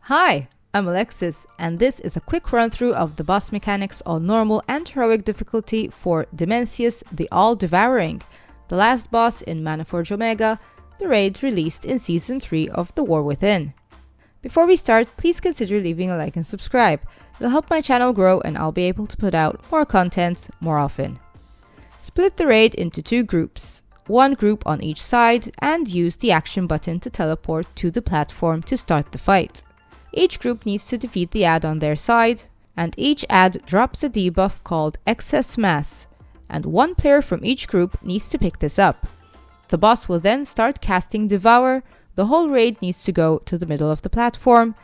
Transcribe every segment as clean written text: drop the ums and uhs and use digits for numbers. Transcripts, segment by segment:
Hi, I'm Alexis, and this is a quick run-through of the boss mechanics on normal and heroic difficulty for Dimensius, the All-Devouring, the last boss in Manaforge Omega, the raid released in Season 3 of The War Within. Before we start, please consider leaving a like and subscribe. It'll help my channel grow and I'll be able to put out more content more often. Split the raid into two groups, one group on each side, and use the action button to teleport to the platform to start the fight. Each group needs to defeat the ad on their side, and each ad drops a debuff called Excess Mass, and one player from each group needs to pick this up. The boss will then start casting Devour. The whole raid needs to go to the middle of the platform.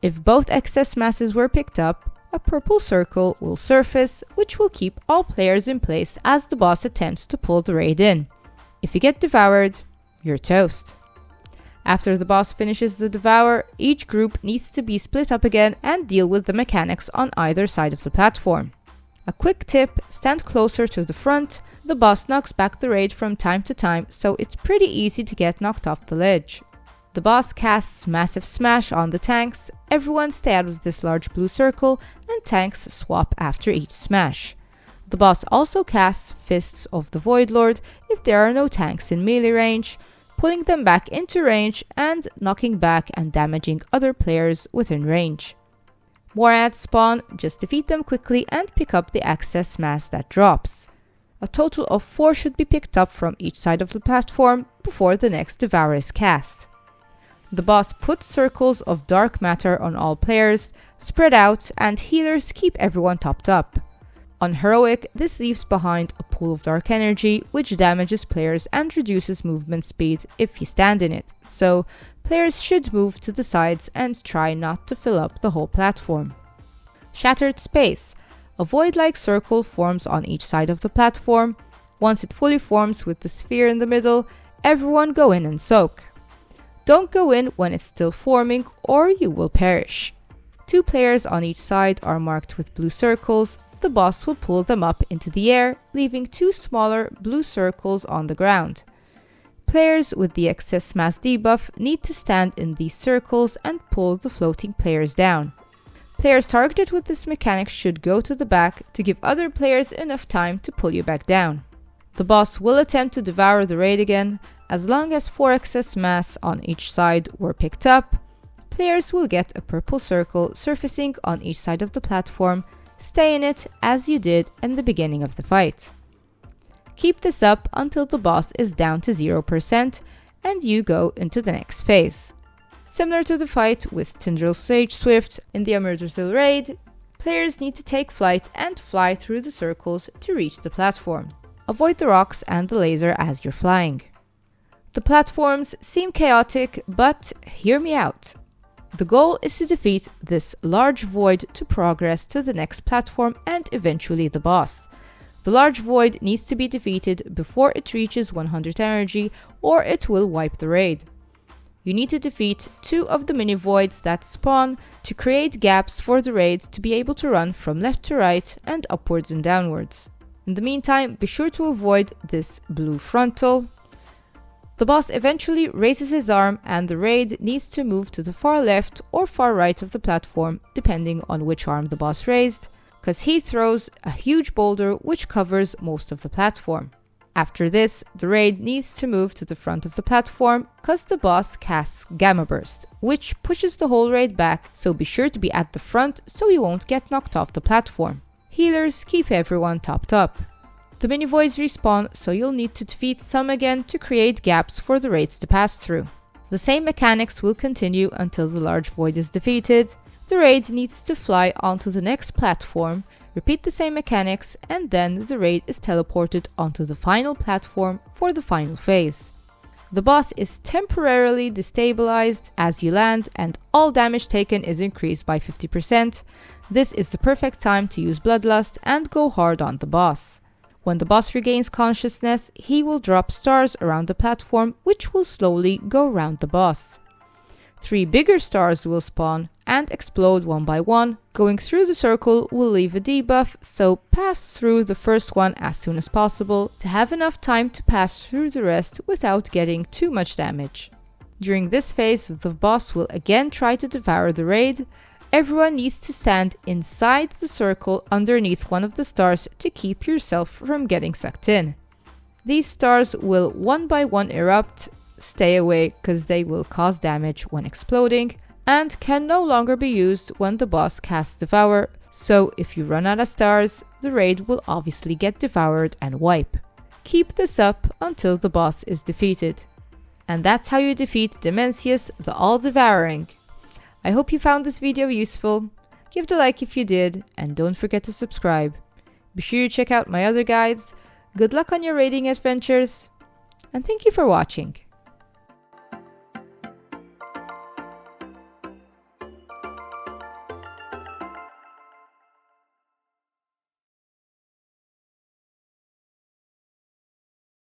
If both excess masses were picked up, a purple circle will surface, which will keep all players in place as the boss attempts to pull the raid in. If you get devoured, you're toast. After the boss finishes the devour, each group needs to be split up again and deal with the mechanics on either side of the platform. A quick tip, stand closer to the front. The boss knocks back the raid from time to time, so it's pretty easy to get knocked off the ledge. The boss casts Massive Smash on the tanks. Everyone stay out of this large blue circle, and tanks swap after each smash. The boss also casts Fists of the Void Lord if there are no tanks in melee range, pulling them back into range and knocking back and damaging other players within range. More ads spawn, just defeat them quickly and pick up the excess mass that drops. A total of 4 should be picked up from each side of the platform before the next Devourer is cast. The boss puts circles of dark matter on all players, spread out, and healers keep everyone topped up. On heroic, this leaves behind a pool of dark energy, which damages players and reduces movement speed if you stand in it, so players should move to the sides and try not to fill up the whole platform. Shattered Space. A void-like circle forms on each side of the platform. Once it fully forms with the sphere in the middle, everyone go in and soak. Don't go in when it's still forming or you will perish. 2 players on each side are marked with blue circles. The boss will pull them up into the air, leaving 2 smaller blue circles on the ground. Players with the excess mass debuff need to stand in these circles and pull the floating players down. Players targeted with this mechanic should go to the back to give other players enough time to pull you back down. The boss will attempt to devour the raid again. As long as 4 excess mass on each side were picked up, players will get a purple circle surfacing on each side of the platform. Stay in it as you did in the beginning of the fight. Keep this up until the boss is down to 0% and you go into the next phase. Similar to the fight with Tindril Sage Swift in the Emergency Raid, players need to take flight and fly through the circles to reach the platform. Avoid the rocks and the laser as you're flying. The platforms seem chaotic, but hear me out. The goal is to defeat this large void to progress to the next platform and eventually the boss. The large void needs to be defeated before it reaches 100 energy or it will wipe the raid. You need to defeat 2 of the mini voids that spawn to create gaps for the raid to be able to run from left to right and upwards and downwards. In the meantime, be sure to avoid this blue frontal. The boss eventually raises his arm and the raid needs to move to the far left or far right of the platform depending on which arm the boss raised, because he throws a huge boulder which covers most of the platform. After this, the raid needs to move to the front of the platform because the boss casts Gamma Burst, which pushes the whole raid back, so be sure to be at the front so you won't get knocked off the platform. Healers keep everyone topped up. The mini voids respawn, so you'll need to defeat some again to create gaps for the raids to pass through. The same mechanics will continue until the large void is defeated. The raid needs to fly onto the next platform, repeat the same mechanics, and then the raid is teleported onto the final platform for the final phase. The boss is temporarily destabilized as you land and all damage taken is increased by 50%. This is the perfect time to use Bloodlust and go hard on the boss. When the boss regains consciousness, he will drop stars around the platform, which will slowly go around the boss. 3 bigger stars will spawn and explode one by one. Going through the circle will leave a debuff, so pass through the first one as soon as possible to have enough time to pass through the rest without getting too much damage. During this phase, the boss will again try to devour the raid. Everyone needs to stand inside the circle underneath one of the stars to keep yourself from getting sucked in. These stars will one by one erupt. Stay away because they will cause damage when exploding and can no longer be used when the boss casts Devour, so if you run out of stars, the raid will obviously get devoured and wipe. Keep this up until the boss is defeated. And that's how you defeat Dimensius, the All-Devouring. I hope you found this video useful. Give it a like if you did, and don't forget to subscribe. Be sure you check out my other guides. Good luck on your raiding adventures, and thank you for watching.